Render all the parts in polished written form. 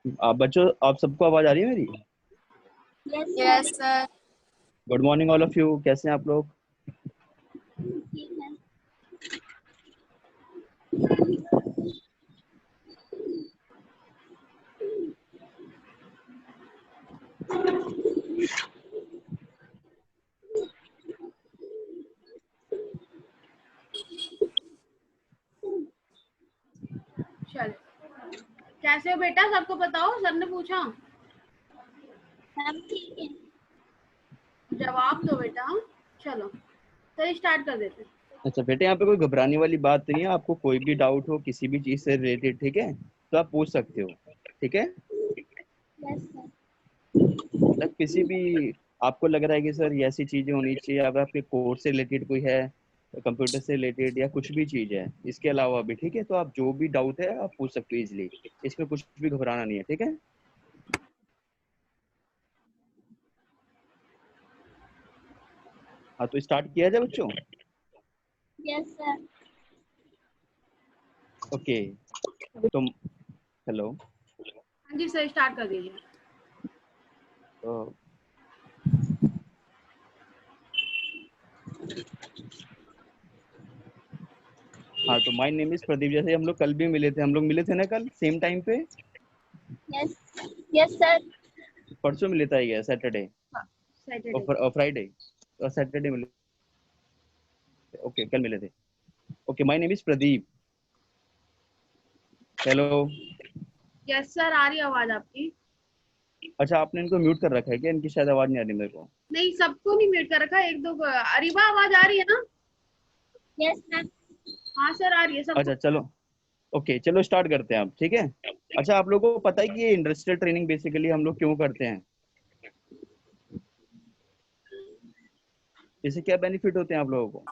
आप बच्चों, आप सबको आवाज आ रही है मेरी? Yes sir. Good morning all of you, कैसे हैं आप लोग? चलो, कैसे हो बेटा? सबको बताओ, सर ने पूछा। सब ठीक है। जवाब दो बेटा। चलो सर, स्टार्ट कर देते हैं। अच्छा बेटे, यहाँ पे कोई घबराने वाली बात नहीं है। आपको कोई भी डाउट हो किसी भी चीज से रिलेटेड, ठीक है, तो आप पूछ सकते हो, ठीक है। Yes sir. मतलब किसी भी आपको लग रहा है कि सर ये ऐसी चीजें होनी चाहिए, अगर आपके कोर्स से रिलेटेड कोई है, कंप्यूटर से रिलेटेड या कुछ भी चीज है इसके अलावा भी, ठीक है, तो आप जो भी डाउट है आप पूछ सकते हो इजिली। इसमें कुछ भी घबराना नहीं है, ठीक है। हाँ, तो स्टार्ट किया जाए बच्चों। Yes sir. ओके, तो हेलो। हाँ जी सर, स्टार्ट कर दीजिए। तो हाँ, तो माय नेम इज प्रदीप। जैसे हम लोग कल भी मिले थे, हम लोग मिले थे ना कल सेम टाइम पे। Yes yes sir. परसों मिले था ये सैटरडे सैटरडे। और फ्राइडे और सैटरडे मिले। ओके, कल मिले थे। Okay, my name is Pradeep. Hello. Yes sir, आ रही है आवाज आपकी। अच्छा, आपने इनको म्यूट कर रखा है क्या? इनकी शायद आवाज नहीं आ रही मेरे को। नहीं, सबको नहीं म्यूट कर रखा, एक दो अरीबा आवाज आ रही है ना? Yes sir. हाँ सर, आ रही है सबको। अच्छा चलो, ओके चलो स्टार्ट करते हैं आप, ठीक है। अच्छा, आप लोगों को पता है कि ये इंडस्ट्रियल ट्रेनिंग बेसिकली हम लोग क्यों करते हैं? इससे क्या बेनिफिट होते हैं आप लोगों को?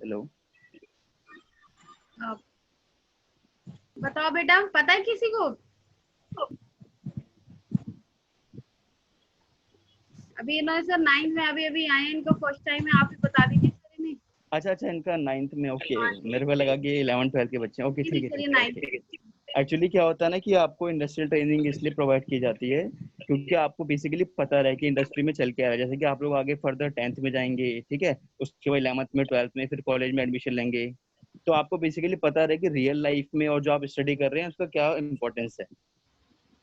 हेलो। आप बताओ बेटा, पता है किसी को? अभी इन्होंने सर 9th में अभी अभी आए हैं, इनको फर्स्ट टाइम है, आप ही बता दीजिए सर इन्हें। अच्छा अच्छा, इनका 9th में, ओके। हाँ मेरे को लगा कि 11th 12th के बच्चे हैं। ओके, जी, ठीक है सर ये ठीक है, 9th। ओके। एक्चुअली क्या होता है ना कि आपको इंडस्ट्रियल ट्रेनिंग इसलिए प्रोवाइड की जाती है क्योंकि आपको बेसिकली पता रहे कि इंडस्ट्री में चल के आ रहा है। जैसे कि आप लोग आगे फर्दर 10th में जाएंगे, ठीक है, उसके बाद 11th में 12th में फिर कॉलेज में एडमिशन लेंगे, तो आपको बेसिकली पता रहे कि रियल लाइफ में और जो आप स्टडी कर रहे हैं उसका क्या इंपॉर्टेंस है,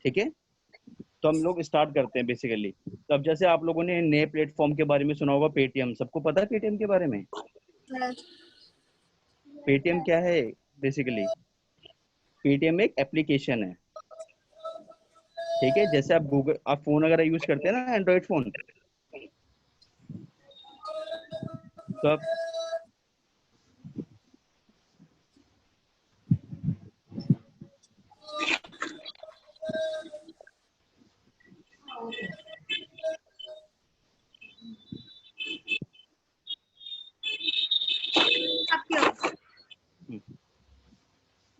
ठीक है। तो हम लोग स्टार्ट करते हैं बेसिकली। तो अब जैसे आप लोगों ने नए प्लेटफॉर्म के बारे में सुना होगा, पेटीएम, सबको पता है पेटीएम के बारे में? पेटीएम क्या है बेसिकली? पेटीएम एक एप्लीकेशन है, ठीक है। जैसे आप गूगल, आप फोन वगैरह यूज करते हैं ना, एंड्रॉइड फोन, तो आप आपकी आवाज।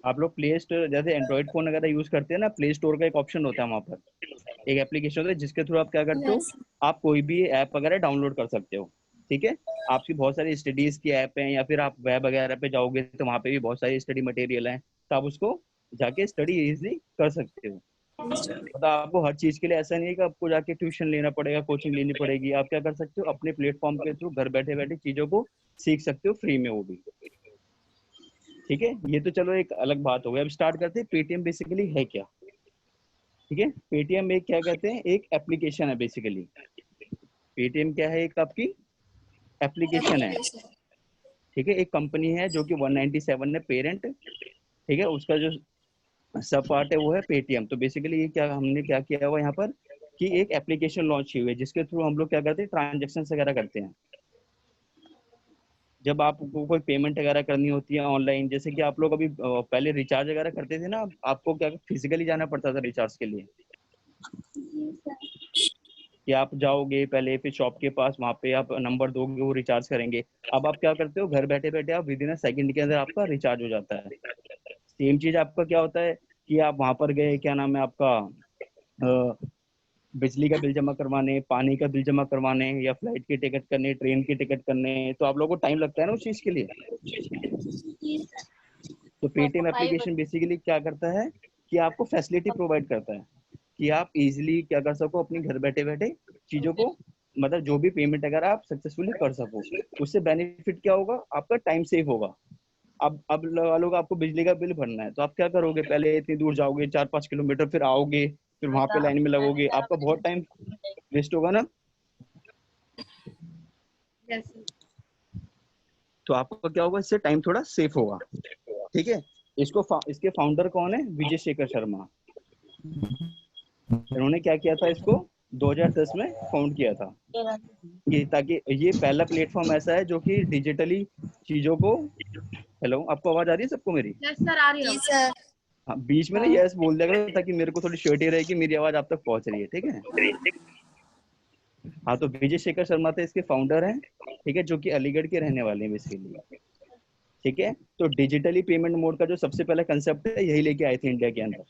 आप लोग प्ले स्टोर, जैसे एंड्रॉइड फोन वगैरह यूज करते हैं ना, प्ले स्टोर का एक ऑप्शन होता है वहाँ पर, एक एप्लीकेशन होता है जिसके थ्रू आप क्या करते हो, यस। आप कोई भी ऐप वगैरह डाउनलोड कर सकते हो, ठीक है। आपकी बहुत सारी स्टडीज की ऐप है, या फिर आप वेब वगैरह पे जाओगे तो वहाँ पे भी बहुत सारी स्टडी मटेरियल है, तो आप उसको जाके स्टडी इजीली कर सकते हो। मतलब आपको हर चीज के लिए ऐसा नहीं है कि आपको जाके ट्यूशन लेना पड़ेगा, कोचिंग लेनी पड़ेगी। आप क्या कर सकते हो, अपने प्लेटफॉर्म के थ्रू घर बैठे बैठे चीजों को सीख सकते हो फ्री में, वो भी, ठीक है। ये तो चलो एक अलग बात हो गई। अब स्टार्ट करते हैं पेटीएम बेसिकली है क्या, ठीक है। पेटीएम एक क्या कहते हैं, एक एप्लीकेशन है बेसिकली। पेटीएम क्या है, एक आपकी एप्लीकेशन है, ठीक है। एक कंपनी है जो कि 197 है पेरेंट, ठीक है। उसका जो सब पार्ट है वो है पेटीएम। तो बेसिकली ये क्या, हमने क्या किया हुआ यहाँ पर कि एक एप्लीकेशन लॉन्च की हुई है जिसके थ्रू हम लोग क्या करते हैं, ट्रांजेक्शन वगैरह करते हैं। जब आपको कोई पेमेंट वगैरह करनी होती है ऑनलाइन, जैसे कि आप लोग अभी पहले रिचार्ज वगैरह करते थे ना, आपको क्या फिजिकली जाना पड़ता था रिचार्ज के लिए, जी सर। कि आप जाओगे पहले फिर शॉप के पास, वहां पे आप नंबर दोगे, वो रिचार्ज करेंगे। अब आप क्या करते हो, घर बैठे बैठे आप विद इन अ सेकंड के अंदर आपका रिचार्ज हो जाता है। सेम चीज आपका क्या होता है कि आप वहां पर गए, क्या नाम है आपका, बिजली का बिल जमा करवाने, पानी का बिल जमा करवाने, या फ्लाइट की टिकट करने, ट्रेन की टिकट करने, तो आप लोगों को टाइम लगता है ना उस चीज के लिए। जी सर। तो पेटीएम एप्लीकेशन बेसिकली क्या करता है कि आपको फैसिलिटी प्रोवाइड करता है कि आप इजीली क्या कर सको, अपनी घर बैठे बैठे चीजों को, मतलब जो भी पेमेंट अगर आप सक्सेसफुली कर सको। उससे बेनिफिट क्या होगा, आपका टाइम सेव होगा। अब लगा लो कि आपको बिजली का बिल भरना है, तो आप क्या करोगे, पहले इतनी दूर जाओगे 4-5 किलोमीटर, फिर आओगे, फिर वहां पे लाइन में लगोगे, आपका बहुत टाइम वेस्ट होगा ना। Yes sir. तो आपका क्या होगा, इससे टाइम थोड़ा सेफ होगा। ठीक है। इसके फाउंडर कौन है, विजय शेखर शर्मा। इन्होंने क्या किया था, इसको 2010 में फाउंड किया था कि ताकि ये पहला प्लेटफॉर्म ऐसा है जो कि डिजिटली चीजों को। हेलो, आपको आवाज आ रही है सबको मेरी? यस सर, आ रही है। जी सर। हाँ, बीच में ना यस बोल दिया करो ताकि मेरे को थोड़ी श्योरिटी रहे कि मेरी आवाज आप तक पहुंच रही है। ठीक है। हाँ, तो विजय शेखर शर्मा थे इसके फाउंडर हैं। ठीक है, जो कि अलीगढ़ के रहने वाले हैं बेसिकली। ठीक है। तो डिजिटली पेमेंट मोड का जो सबसे पहला कंसेप्ट है, यही लेके आए थे इंडिया के अंदर।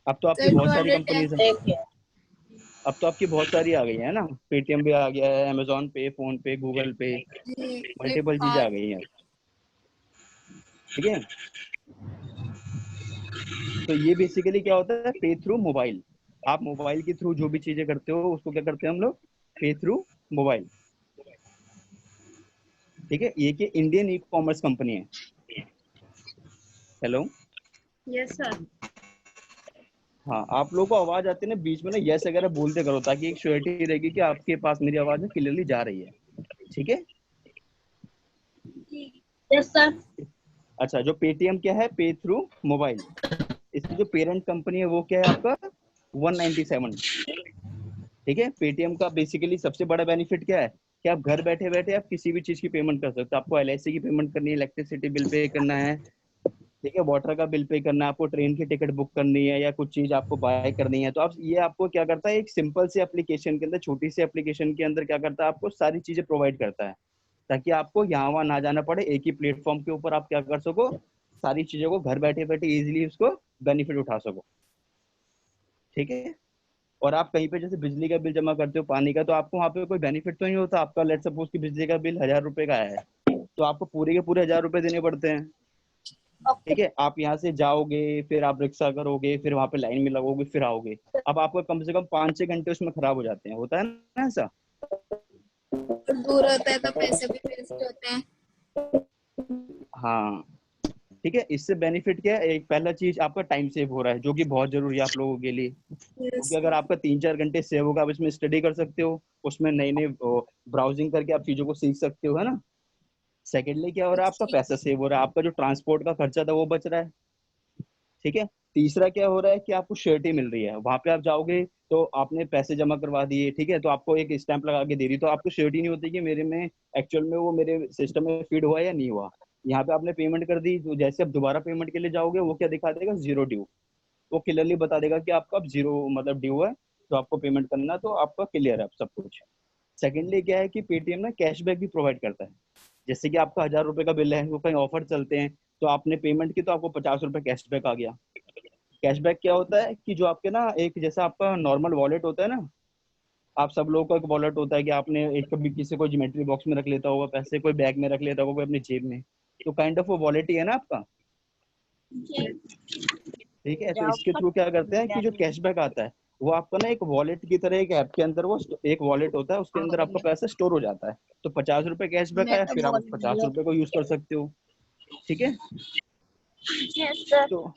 अब तो आपकी सर बहुत सारी 210 कंपनीज हैं। अब तो आपकी बहुत सारी आ गई है ना, पेटीएम भी आ गया है, अमेजोन पे, फोन पे, गूगल पे, जी, मल्टीपल चीजें आ फ्लिपकार्ट। गई हैं। ठीक है। तो ये बेसिकली क्या होता है, पे थ्रू मोबाइल। आप मोबाइल के थ्रू जो भी चीजें करते हो उसको क्या करते हैं हम लोग, पे थ्रू मोबाइल। ठीक है। ये कि इंडियन ई कॉमर्स कंपनी है। हेलो। Yes sir. हाँ, आप लोगों को आवाज आती है ना बीच में ना, यस वगैरह बोलते करो ताकि एक श्योरिटी रहेगी कि आपके पास मेरी आवाज में क्लियरली जा रही है। ठीक है। Yes sir. अच्छा, जो पेटीएम क्या है, पे थ्रू मोबाइल। इसकी जो पेरेंट कंपनी है वो क्या है आपका, 197। ठीक है। पेटीएम का बेसिकली सबसे बड़ा बेनिफिट क्या है कि आप घर बैठे बैठे आप किसी भी चीज की पेमेंट कर सकते हो। आपको एलआईसी की पेमेंट करनी है, इलेक्ट्रिसिटी बिल पे करना है, ठीक है, वाटर का बिल पे करना है, आपको ट्रेन की टिकट बुक करनी है, या कुछ चीज आपको बाय करनी है, तो आप ये आपको क्या करता है, एक सिंपल से एप्लीकेशन के अंदर, छोटी सी एप्लीकेशन के अंदर क्या करता है, आपको सारी चीजें प्रोवाइड करता है ताकि आपको यहाँ वहां ना जाना पड़े। एक ही प्लेटफॉर्म के ऊपर आप क्या कर सको, सारी चीजों को घर बैठे बैठे इजिली उसको बेनिफिट उठा सको। ठीक है। और आप कहीं पे जैसे बिजली का बिल जमा करते हो, पानी का, तो आपको वहाँ पे कोई बेनिफिट तो नहीं होता। आपका लेट सपोज कि बिजली का बिल 1000 रुपए का आया है, तो आपको पूरे के पूरे 1000 रुपए देने पड़ते हैं। ओके। ठीक है। आप यहाँ से जाओगे, फिर आप रिक्शा करोगे, फिर वहां पे लाइन में लगोगे, फिर आओगे। अब आपका कम से कम 5-6 घंटे उसमें खराब हो जाते हैं, होता है ना ऐसा। और दूर होता है तो पैसे भी वेस्ट होते हैं। हाँ। ठीक है। इससे बेनिफिट क्या है, एक पहला चीज आपका टाइम सेव हो रहा है जो कि बहुत जरूरी है आप लोगों के लिए, यस क्योंकि अगर आपका 3-4 घंटे सेव होगा, आप इसमें स्टडी कर सकते हो, उसमें नई नई ब्राउजिंग करके आप चीजों को सीख सकते हो, है ना। सेकेंडली क्या हो रहा है, आपका पैसा सेव हो रहा है, आपका जो ट्रांसपोर्ट का खर्चा था वो बच रहा है। ठीक है। तीसरा क्या हो रहा है कि आपको श्योरिटी मिल रही है, वहां पे आप जाओगे तो आपने पैसे जमा करवा दिए, ठीक है, तो आपको एक स्टैंप लगा के दे रही, तो आपको श्योरिटी नहीं होती कि मेरे में एक्चुअल में वो मेरे सिस्टम में फीड हुआ या नहीं हुआ। यहाँ पे आपने पेमेंट कर दी, तो जैसे आप दोबारा पेमेंट के लिए जाओगे वो क्या दिखा देगा, जीरो ड्यू। वो क्लियरली बता देगा कि आपका अब जीरो मतलब ड्यू है, तो आपको पेमेंट करना, तो आपका क्लियर है अब सब कुछ। सेकेंडली क्या है कि पेटीएम ना कैशबैक भी प्रोवाइड करता है। जैसे कि आपका 1000 रुपए का बिल है, वो कहीं ऑफर चलते हैं, तो आपने पेमेंट की तो आपको 50 रुपए कैशबैक आ गया। कैशबैक क्या होता है कि जो आपके ना, एक जैसा आपका नॉर्मल वॉलेट होता है ना, आप सब लोगों का एक वॉलेट होता है कि आपने एक, कभी किसी को ज्योमेट्री बॉक्स में रख लेता होगा पैसे, कोई बैग में रख लेता होगा, कोई अपनी जेब में, तो काइंड ऑफ वो वॉलेट ही है ना आपका। ठीक है। तो इसके थ्रू क्या करते हैं कि जो कैशबैक आता है वो आपका ना एक वॉलेट की तरह, एक ऐप के अंदर, वो एक वॉलेट होता है, उसके अंदर आपका पैसा स्टोर हो जाता है। तो 50 रुपए कैशबैक आया, फिर आप उस 50 रुपए को यूज कर सकते हो। ठीक है। Yes sir. तो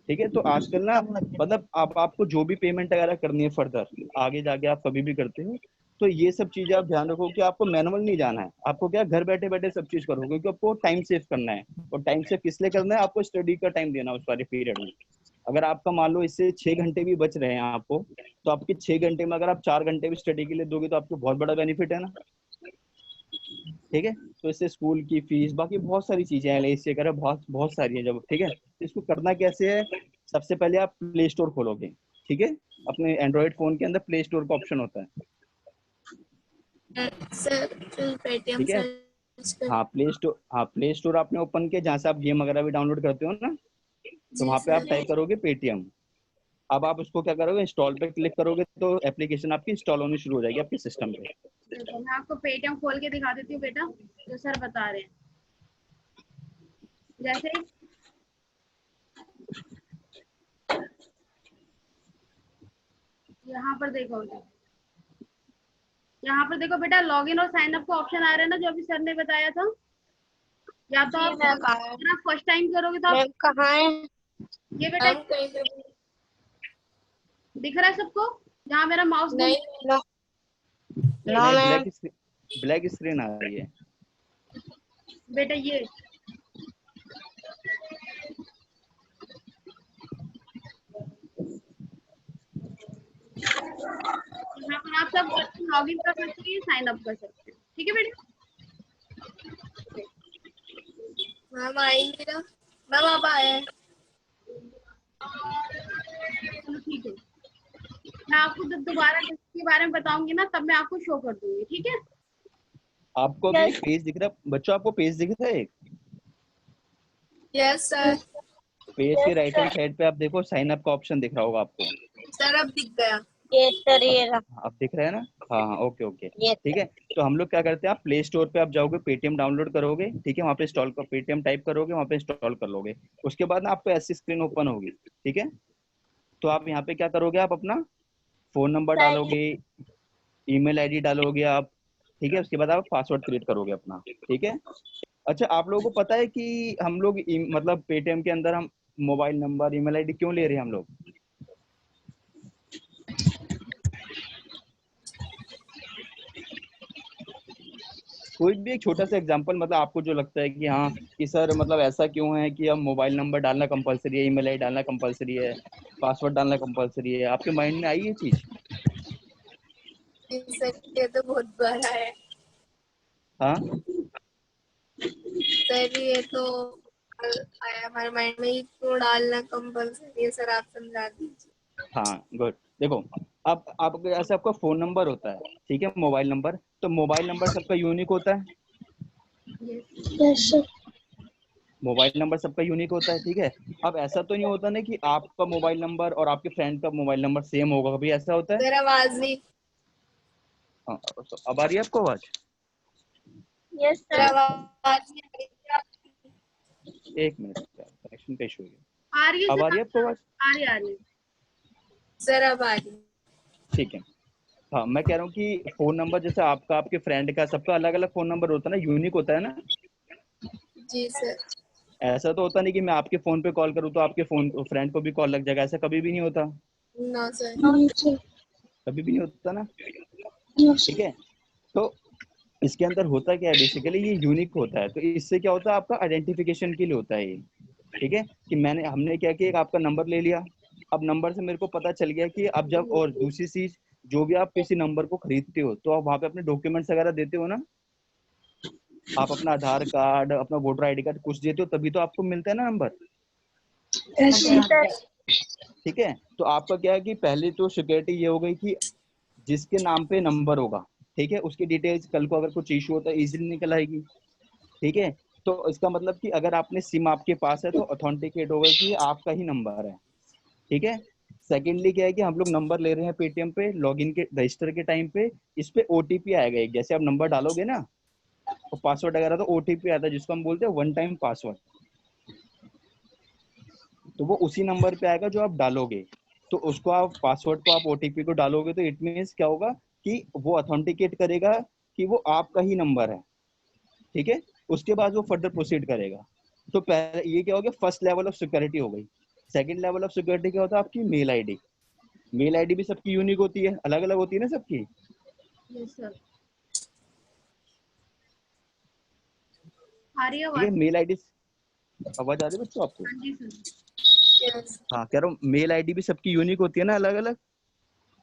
ठीक है। तो आजकल ना, मतलब आप आपको जो भी पेमेंट वगैरह करनी है फर्दर, आगे जाके आप कभी भी करते हो, तो ये सब चीजें आप ध्यान रखो कि आपको मैनुअल नहीं जाना है, आपको क्या घर बैठे बैठे सब चीज करो, क्योंकि आपको टाइम सेव करना है। और टाइम सेव किस लिए करना है, आपको स्टडी का टाइम देना है उस वाले पीरियड में। अगर आपका मान लो इससे 6 घंटे भी बच रहे हैं आपको, तो आपके 6 घंटे में अगर आप 4 घंटे भी स्टडी के लिए दोगे तो आपको बहुत बड़ा बेनिफिट है ना। ठीक है। तो इससे स्कूल की फीस, बाकी बहुत सारी चीजें हैं, इससे अगर बहुत बहुत सारी है जब। ठीक है। तो इसको करना कैसे है, सबसे पहले आप प्ले स्टोर खोलोगे। ठीक है। अपने एंड्रॉइड फोन के अंदर प्ले स्टोर का ऑप्शन होता है। सर फिर पेटीएम ठीक है। सर्च कर। हाँ, प्ले स्टोर आपने ओपन किया, जहाँ से आप गेम वगैरह भी डाउनलोड करते हो ना, तो जी वहाँ पे आप सर। टाइप करोगे पेटीएम। अब आप उसको क्या करोगे, इंस्टॉल पे क्लिक करोगे तो एप्लीकेशन आपकी इंस्टॉल होनी शुरू हो जाएगी आपके सिस्टम पे। देखो मैं आपको पेटीएम खोल के दिखा देती हूँ बेटा, जो सर बता रहे हैं। जैसे ही यहाँ पर देखो, यहाँ पर देखो बेटा, लॉगिन और साइन अप का ऑप्शन आ रहा है ना, जो अभी सर ने बताया था। या तो आप फर्स्ट टाइम करोगे तो आप कहाँ है? ये बेटा मैम कहीं पे दिख रहा है सबको, जहाँ मेरा माउस नहीं। नो नहीं, मैम। ब्लैक स्क्रीन आ रही है बेटा। ये यहाँ पर आप सब लॉगिन कर सकते हैं, साइन अप कर सकते हैं। ठीक है बेटा। मैम आएंगे ना मैम, आप आए? चलो ठीक है, मैं आपको जब दोबारा इसके बारे में बताऊंगी ना, तब मैं आपको शो कर दूंगी। ठीक है। आपको अभी एक पेज दिख रहा है बच्चों, आपको पेज दिख रहा है एक यस सर। पेज के राइट हैंड साइड पे आप देखो साइन अप का ऑप्शन दिख रहा होगा आपको। सर अब दिख गया। आप दिख रहे हैं ना? हाँ हाँ, ओके ओके ठीक है। तो हम लोग क्या करते हैं, आप प्ले स्टोर पे आप जाओगे, पेटीएम डाउनलोड करोगे, ठीक है, वहाँ पे इंस्टॉल कर, पेटीएम टाइप करोगे, वहाँ पे इंस्टॉल कर लोगे। उसके बाद ना आपको ऐसी स्क्रीन ओपन होगी, ठीक है। तो आप यहाँ पे क्या करोगे, आप अपना फोन नंबर डालोगे, ईमेल आईडी डालोगे आप, ठीक है। उसके बाद आप पासवर्ड क्रिएट करोगे अपना, ठीक है। अच्छा, आप लोगों को पता है कि हम लोग मतलब पेटीएम के अंदर हम मोबाइल नंबर, ईमेल आईडी क्यों ले रहे हैं हम लोग? कोई भी एक छोटा सा एग्जांपल, मतलब आपको जो लगता है कि हाँ कि सर मतलब ऐसा क्यों है कि अब मोबाइल नंबर डालना कंपलसरी है, ईमेल आईडी डालना कंपलसरी है, पासवर्ड डालना कंपलसरी है, आपके माइंड में आई ये चीज? सर ये तो बहुत बड़ा है हाँ सर, ये तो आया हमारे माइंड में, क्यों डालना कंपल्सरी है सर, आप समझा दीजिए। हाँ, गुड। देखो, अब आप ऐसे आपका फोन नंबर होता है, ठीक है, मोबाइल नंबर, तो मोबाइल नंबर सबका यूनिक होता है, मोबाइल नंबर सबका यूनिक होता है, ठीक है। अब ऐसा तो नहीं होता ना कि आपका मोबाइल नंबर और आपके फ्रेंड का मोबाइल नंबर सेम होगा, कभी ऐसा होता है? सर आवाज नहीं। हाँ, तो अब आ रही है आपको आवाज? यस सर, आवाज नहीं आ रही एक मिनट, कनेक्शन का इशू है। आ रही है अब आ सर, रही है आपको आवाज? आ रही है। सर, अब आ रही। ठीक है। हाँ, मैं कह रहा हूँ कि फोन नंबर जैसे आपका, आपके फ्रेंड का, सबका अलग अलग फोन नंबर होता है ना, यूनिक होता है ना। जी सर। ऐसा तो होता नहीं कि मैं आपके फोन पे कॉल करूँ तो आपके फोन फ्रेंड को भी कॉल लग जाएगा, ऐसा कभी भी नहीं होता, नो सर। कभी भी नहीं होता ना, ठीक है। तो इसके अंदर होता क्या है, बेसिकली ये यूनिक होता है, तो इससे क्या होता है, आपका आइडेंटिफिकेशन के लिए होता है ये, ठीक है। कि हमने क्या किया, आपका नंबर ले लिया, अब नंबर से मेरे को पता चल गया कि अब जब, और दूसरी चीज, जो भी आप किसी नंबर को खरीदते हो तो आप वहाँ पे अपने डॉक्यूमेंट्स वगैरह देते हो ना, आप अपना आधार कार्ड, अपना वोटर आईडी कार्ड कुछ देते हो, तभी तो आपको मिलता है ना नंबर, ठीक है। तो आपका क्या है कि पहले तो सिक्योरिटी ये हो गई कि जिसके नाम पे नंबर होगा, ठीक है, उसकी डिटेल्स कल को अगर कुछ इशू होता है इजीली निकल आएगी, ठीक है। तो इसका मतलब कि अगर आपने सिम आपके पास है तो ऑथेंटिकेट होगा कि ये आपका ही नंबर है, ठीक है। सेकेंडली क्या है कि हम लोग नंबर ले रहे हैं पेटीएम पे, लॉगिन के रजिस्टर के टाइम पे इस पे ओटीपी आएगा एक, जैसे आप नंबर डालोगे ना और पासवर्ड वगैरह, तो ओटीपी आता है जिसको हम बोलते हैं वन टाइम पासवर्ड, तो वो उसी नंबर पे आएगा जो आप डालोगे। तो उसको आप पासवर्ड को, आप ओटीपी को डालोगे तो इट मीन्स क्या होगा कि वो ऑथेंटिकेट करेगा कि वो आपका ही नंबर है, ठीक है। उसके बाद वो फर्दर प्रोसीड करेगा। तो पहले ये क्या हो गया, फर्स्ट लेवल ऑफ सिक्योरिटी हो गई। सेकंड लेवल ऑफ सिक्योरिटी क्या होता है, आपकी मेल आईडी। मेल आईडी भी सबकी यूनिक होती है, अलग अलग होती है ना सबकी। यस सर, आ रही है ठीक है, आवाज? मेल आईडी, आवाज आ रही है बच्चों आपको? हाँ जी सर। यस। हाँ, कह रहा हूँ मेल आईडी भी सबकी यूनिक होती है ना, अलग अलग।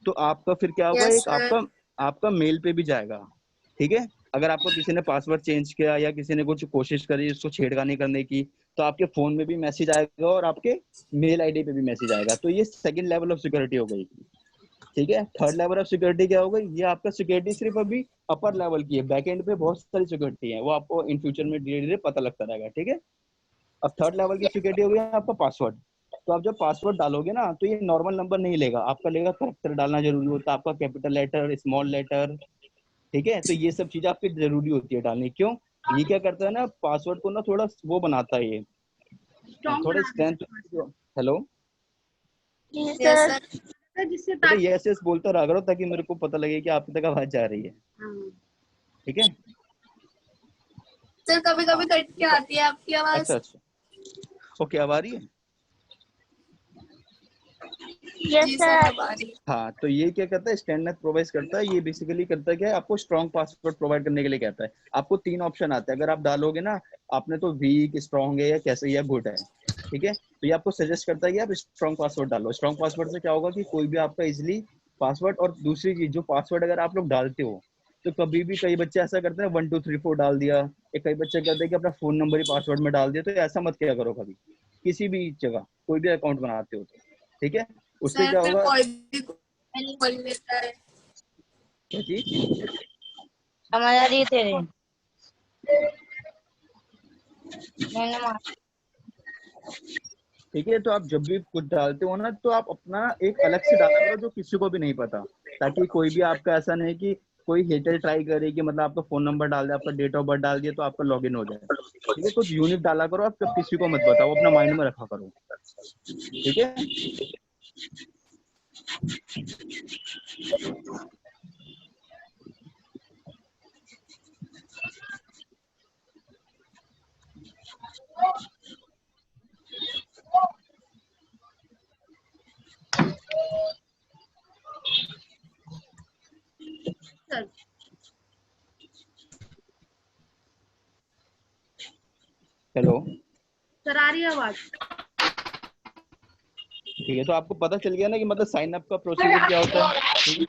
तो आपका फिर क्या होगा, यस एक सर। आपका आपका मेल पे भी जाएगा, ठीक है। अगर आपको किसी ने पासवर्ड चेंज किया या किसी ने कुछ कोशिश करी उसको छेड़खानी करने की, तो आपके फोन में भी मैसेज आएगा और आपके मेल आईडी पे भी मैसेज आएगा। तो ये सेकंड लेवल ऑफ सिक्योरिटी हो गई, ठीक है। थर्ड लेवल ऑफ सिक्योरिटी क्या हो गई, ये आपका सिक्योरिटी सिर्फ अभी अपर लेवल की है, बैक एंड पे बहुत सारी सिक्योरिटी है, वो आपको इन फ्यूचर में धीरे धीरे पता लगता रहेगा, ठीक है। अब थर्ड लेवल की सिक्योरिटी हो गई आपका पासवर्ड। तो आप जब पासवर्ड डालोगे ना तो ये नॉर्मल नंबर नहीं लेगा, आपका लेगा कैरेक्टर डालना जरूरी होता है, आपका कैपिटल लेटर, स्मॉल लेटर, ठीक है। तो ये सब चीजें आपकी जरूरी होती है डालनी। क्यों? ये क्या करता है ना, पासवर्ड को ना थोड़ा वो बनाता है, ये स्ट्रॉन्ग थोड़ा बना स्ट्रेंथ। Hello yes sir. देता है, जिससे बेटा, ताकि यस यस बोलता रहा करो ताकि मेरे को पता लगे कि आप तक आवाज जा रही है, हाँ, ठीक है। सर कभी हाँ कभी कट के आती है आपकी आवाज। अच्छा अच्छा, ओके, अब आ रही है। जी सर अब आ रही है। हाँ, तो ये क्या करता है, स्टैंडर्ड प्रोवाइड करता है। ये बेसिकली करता है क्या है, आपको स्ट्रॉन्ग पासवर्ड प्रोवाइड करने के लिए कहता है। आपको 3 ऑप्शन आते हैं, अगर आप डालोगे ना आपने तो वीक, स्ट्रॉन्ग है या कैसे या गुड है, ठीक है। तो ये आपको सजेस्ट करता है कि आप स्ट्रॉन्ग पासवर्ड डालो। स्ट्रॉन्ग पासवर्ड से क्या होगा कि कोई भी आपका इजिली पासवर्ड, और दूसरी चीज जो पासवर्ड अगर आप लोग डालते हो तो कभी भी, कई बच्चे ऐसा करते हैं 1 2 3 4 डाल दिया, या कई बच्चे करते हैं कि अपना फोन नंबर ही पासवर्ड में डाल दिया। तो ऐसा मत किया करो कभी, किसी भी जगह कोई भी अकाउंट बनाते हो तो, ठीक है। उससे सर क्या फिर होगा, कोई भी खोल लेता है। क्या चीज, समझ आ रही है तेरे? मैंने ठीक है। तो आप जब भी कुछ डालते हो ना तो आप अपना एक अलग से डाला करो जो किसी को भी नहीं पता, ताकि कोई भी आपका ऐसा नहीं कि कोई हेटर ट्राई करे कि मतलब आपका फोन नंबर डाल दे, आपका डेट ऑफ बर्थ डाल दिया तो आपका लॉगिन हो जाए, ठीक है। कुछ यूनिक डाला करो आप, कब किसी को मत बताओ, अपना माइंड में रखा करो, ठीक है। सर हेलो, सर आ रही है आवाज? ठीक है। तो आपको पता चल गया ना कि मतलब साइन अप का प्रोसीजर क्या होता है, ठीक है?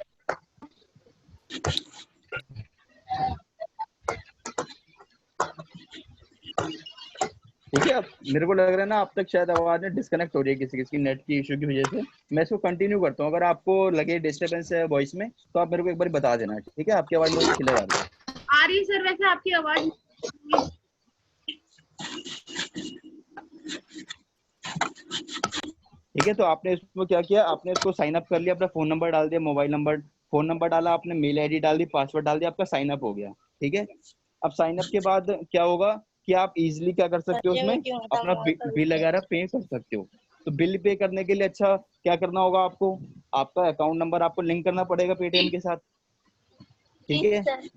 ठीक है। अब मेरे को लग रहा है ना आप तक शायद आवाज डिस्कनेक्ट हो रही है किसी किसी नेट की इशू की वजह से। मैं इसको कंटिन्यू करता हूँ, अगर आपको लगे डिस्टर्बेंस है वॉइस में तो आप मेरे को एक बार बता देना, ठीक है। आपकी आवाज मेरे को क्लियर आ रही है। आ रही है सर, वैसे आपकी आवाज ठीक है। तो आपने इसको क्या किया, आपने इसको साइन अप कर लिया, अपना फोन नंबर डाल दिया, मोबाइल नंबर, फोन नंबर डाला आपने, मेल आईडी डाल दी, पासवर्ड डाल दिया, आपका साइन अप हो गया, ठीक है। अब साइन अप के बाद क्या होगा कि आप इजिली क्या कर सकते हो, बच्चे उसमें में क्यों होता अपना बिल वगैरह पे कर सकते हो। तो बिल पे करने के लिए अच्छा क्या करना होगा आपको, आपका अकाउंट नंबर आपको लिंक करना पड़ेगा पेटीएम के साथ, ठीक जी है। सर।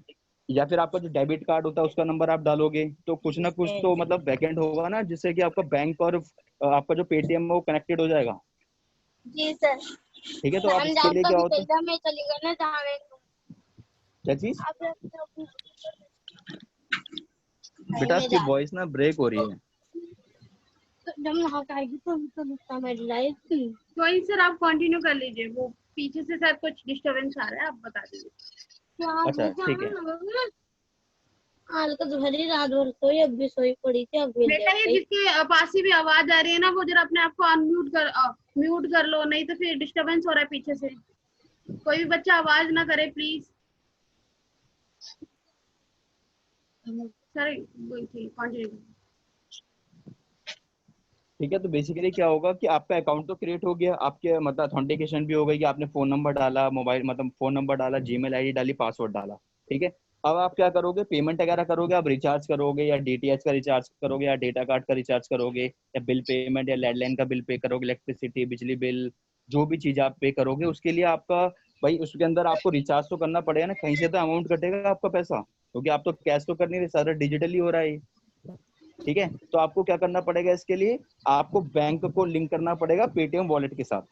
या फिर आपका जो डेबिट कार्ड होता है उसका नंबर आप डालोगे, तो कुछ ना कुछ तो मतलब बैकएंड होगा ना जिससे कि आपका बैंक और आपका जो पेटीएम है वो कनेक्टेड हो जाएगा, जी सर। ठीक है। तो आप हम इसके लिए आपका क्या भी होता है, तेजा में चली गई ना जहाँ क्या चीज, आप बेटा आपकी वॉइस ना ब्रेक हो रही है। जब नहा के आएगी तो दिखता मेरी लाइफ की। कोई सर आप कंटिन्यू कर लीजिए, वो पीछे से शायद कुछ डिस्टरबेंस आ रहा है, आप बता दीजिए। अच्छा ठीक है। हाल का दोपहरी रात भर सोई, अब भी सोई पड़ी थी, अब भी बेटा लेट ये गई। जिसके पास ही भी आवाज आ रही है ना वो जरा अपने आप को अनम्यूट कर म्यूट कर लो, नहीं तो फिर डिस्टरबेंस हो रहा है पीछे से। कोई भी बच्चा आवाज ना करे प्लीज। Sir continue. ठीक है। तो बेसिकली क्या होगा कि आपका अकाउंट तो क्रिएट हो गया, आपके मतलब ऑथेंटिकेशन भी हो गई कि आपने फोन नंबर डाला, मोबाइल मतलब फोन नंबर डाला, जीमेल आईडी डाली, पासवर्ड डाला, ठीक है। अब आप क्या करोगे, पेमेंट वगैरह करोगे, आप रिचार्ज करोगे या डीटीएच का रिचार्ज करोगे या डेटा कार्ड का रिचार्ज करोगे या बिल पेमेंट या लैंडलाइन का बिल पे करोगे, इलेक्ट्रिसिटी बिजली बिल, जो भी चीज आप पे करोगे उसके लिए आपका भाई उसके अंदर आपको रिचार्ज तो करना पड़ेगा ना, कहीं से तो अमाउंट कटेगा आपका पैसा, क्योंकि आप तो कैश तो कर नहीं रहे, सारा डिजिटली हो रहा है, ठीक है। तो आपको क्या करना पड़ेगा, इसके लिए आपको बैंक को लिंक करना पड़ेगा पेटीएम वॉलेट के साथ,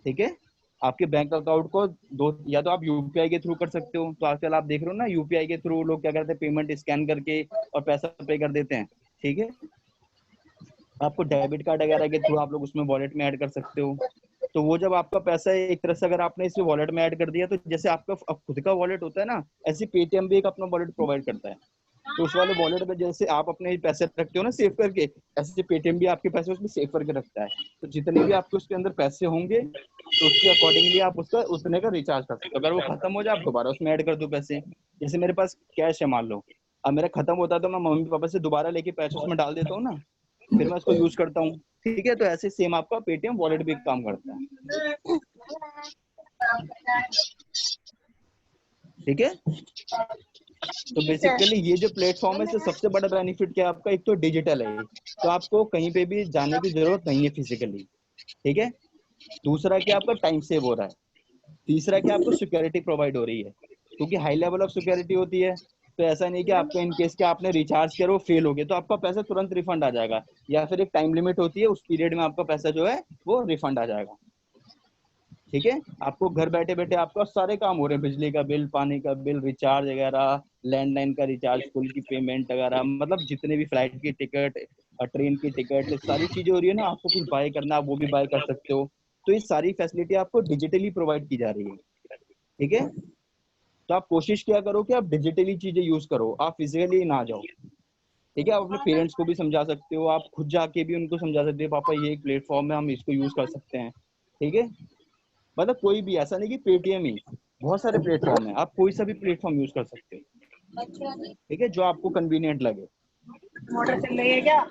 ठीक है। आपके बैंक अकाउंट को दो, या तो आप यूपीआई के थ्रू कर सकते हो, तो आजकल आप देख रहे हो ना यूपीआई के थ्रू लोग क्या करते हैं, पेमेंट स्कैन करके और पैसा पे कर देते हैं, ठीक है। आपको डेबिट कार्ड वगैरह के थ्रू आप लोग उसमें वॉलेट में ऐड कर सकते हो। तो वो जब आपका पैसा है एक तरह से अगर आपने इसे वॉलेट में ऐड कर दिया, तो जैसे आपका खुद का वॉलेट होता है ना, ऐसे पेटीएम भी एक अपना वॉलेट प्रोवाइड करता है। तो उस वाले वॉलेट में जैसे आप अपने पैसे रखते हो ना सेव करके, ऐसे पेटीएम भी आपके पैसे उसमें सेव करके रखता है। तो जितने भी आपके उसके अंदर पैसे होंगे तो उसके अकॉर्डिंगली आप उसका उतने का रिचार्ज कर सकते हो। अगर वो खत्म हो जाए आप दोबारा उसमें ऐड कर दो पैसे। जैसे मेरे पास कैश है मान लो, अब मेरा खत्म होता है तो मैं मम्मी पापा से दोबारा लेके पैसे उसमें डाल देता हूँ ना, फिर मैं उसको यूज करता हूँ। ठीक है, तो ऐसे सेम आपका पेटीएम वॉलेट भी काम करता है। ठीक है, तो बेसिकली ये जो प्लेटफॉर्म है, इससे सबसे बड़ा बेनिफिट क्या है आपका, एक तो डिजिटल है, तो आपको कहीं पे भी जाने की जरूरत नहीं है फिजिकली। ठीक है, दूसरा क्या आपका टाइम सेव हो रहा है, तीसरा क्या आपको सिक्योरिटी प्रोवाइड हो रही है, क्योंकि हाई लेवल ऑफ सिक्योरिटी होती है। तो ऐसा नहीं कि आपको इन केस के आपने रिचार्ज किया वो फेल हो गया तो आपका पैसा तुरंत रिफंड आ जाएगा, या फिर एक टाइम लिमिट होती है, उस पीरियड में आपका पैसा जो है वो रिफंड आ जाएगा। ठीक है, आपको घर बैठे बैठे आपका सारे काम हो रहे हैं, बिजली का बिल, पानी का बिल, रिचार्ज वगैरह, लैंडलाइन का रिचार्ज, स्कूल की पेमेंट वगैरह, मतलब जितने भी फ्लाइट की टिकट, ट्रेन की टिकट, सारी चीजें हो रही है ना। आपको कुछ बाय करना आप वो भी बाय कर सकते हो। तो ये सारी फैसिलिटी आपको डिजिटली प्रोवाइड की जा रही है। ठीक है, तो आप कोशिश क्या करो कि आप डिजिटली चीजें यूज करो, आप फिजिकली ना जाओ। ठीक है, आप अपने पेरेंट्स को भी समझा सकते हो, आप खुद जाके भी उनको समझा सकते हो, पापा ये एक प्लेटफॉर्म है, हम इसको यूज कर सकते हैं। ठीक है, मतलब कोई भी, ऐसा नहीं कि पेटीएम ही, बहुत सारे प्लेटफॉर्म है, आप कोई सा भी प्लेटफॉर्म यूज कर सकते हो। ठीक है, जो आपको कन्वीनियंट लगे। मोटर चल रही है क्या?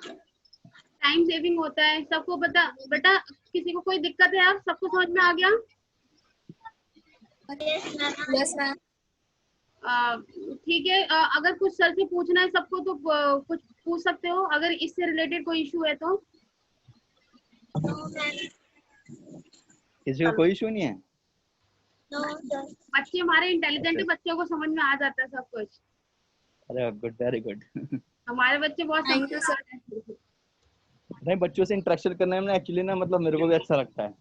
टाइम सेविंग होता है, सबको पता। बेटा किसी को कोई दिक्कत है, आप सबको समझ में आ गया? Yes ma'am. ठीक है, अगर कुछ सर से पूछना है सबको तो कुछ पूछ सकते हो, अगर इससे रिलेटेड कोई इशू है तो। किसी को कोई इशू नहीं है? बच्चे हमारे इंटेलिजेंट है, बच्चों को समझ में आ जाता है सब कुछ। अरे गुड, वेरी गुड। हमारे बच्चे बहुत थैंक यू सर। समझदार हैं। नहीं, बच्चों से इंटरेक्शन करने में एक्चुअली ना, मतलब मेरे को भी अच्छा लगता है।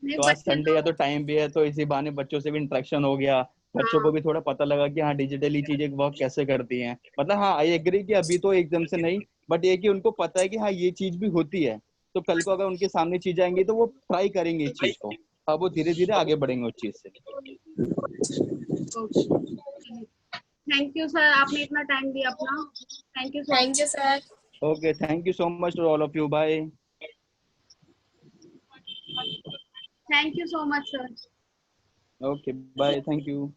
नहीं, तो आज बच्चे संडे है तो तो टाइम भी है, तो इसी बहाने बच्चों से भी इंटरेक्शन हो गया, बच्चों को हाँ, भी थोड़ा पता लगा कि हाँ डिजिटली चीजें वर्क कैसे करती हैं। मतलब हाँ, आई एग्री कि अभी तो एकदम से नहीं, बट ये कि उनको पता है कि हाँ ये चीज भी होती है, तो कल को अगर उनके सामने चीज आएंगी तो वो ट्राई करेंगे इस चीज को, अब वो धीरे धीरे आगे बढ़ेंगे उस चीज से। थैंक यू सर, आपने इतना टाइम दिया अपना। Thank you so thank you sir. Okay, thank you so much to all of you, bye. Thank you so much sir. Okay, bye, thank you.